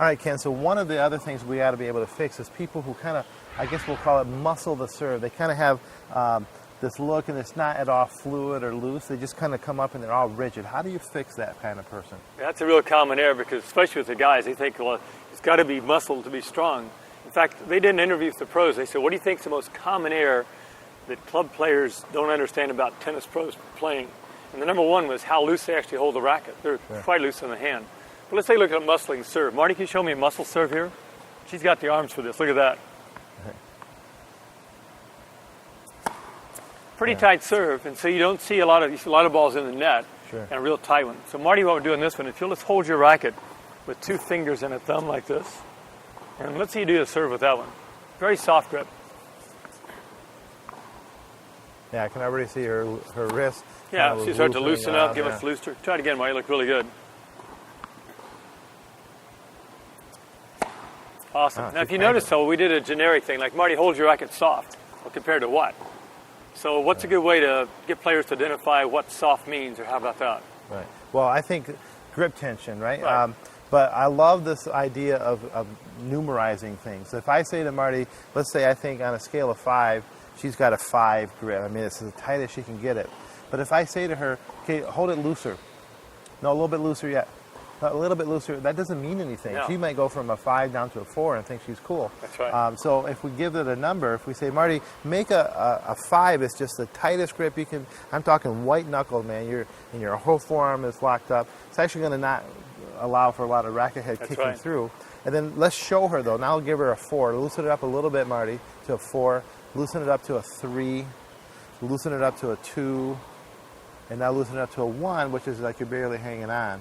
All right, Ken, so one of the other things we got to be able to fix is people who kind of, I guess we'll call it muscle the serve. They kind of have this look and it's not at all fluid or loose. They just kind of come up and they're all rigid. How do you fix that kind of person? That's a real common error because especially with the guys, they think, well, it's got to be muscled to be strong. In fact, they did an interview with the pros. They said, what do you think is the most common error that club players don't understand about tennis pros playing? And the number one was how loose they actually hold the racket. They're quite loose in the hand. But let's take a look at a muscling serve. Marty, can you show me a muscle serve here? She's got the arms for this. Look at that. Pretty tight serve, and so you don't see a lot of balls in the net, and a real tight one. So Marty, what we're doing this one, if you'll just hold your racket with 2 fingers and a thumb like this, and let's see you do the serve with that one. Very soft grip. Yeah, I can already see her wrist. Yeah, she starts to loosen up, give us looser. Try it again, Marty. You look really good. Awesome. Now, if you notice, though, we did a generic thing, like Marty, hold your racket soft. Well, compared to what? So what's a good way to get players to identify what soft means, or how about that? Right. Well, I think grip tension, right? But I love this idea of numerizing things. So if I say to Marty, let's say I think on a scale of 5, she's got a 5 grip. I mean, it's as tight as she can get it. But if I say to her, okay, hold it looser. No, a little bit looser yet. A little bit looser, that doesn't mean anything. No. She might go from a 5 down to a 4 and think she's cool. That's right. So if we give it a number, if we say, Marty, make a 5, it's just the tightest grip you can. I'm talking white knuckle, man. Your whole forearm is locked up. It's actually going to not allow for a lot of racket head kicking through. And then let's show her, though. Now I'll give her a 4. Loosen it up a little bit, Marty, to a 4. Loosen it up to a 3. Loosen it up to a 2. And now loosen it up to a 1, which is like you're barely hanging on.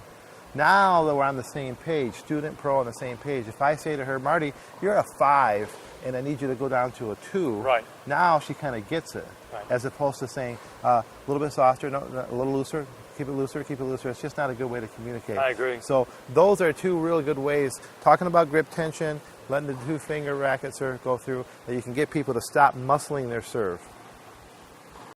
Now that we're on the same page, student, pro on the same page, if I say to her, Marty, you're a 5, and I need you to go down to a 2, right. Now she kind of gets it, as opposed to saying a little bit softer, no, a little looser, keep it looser, keep it looser. It's just not a good way to communicate. I agree. So those are 2 really good ways, talking about grip tension, letting the 2-finger racket serve go through, that you can get people to stop muscling their serve.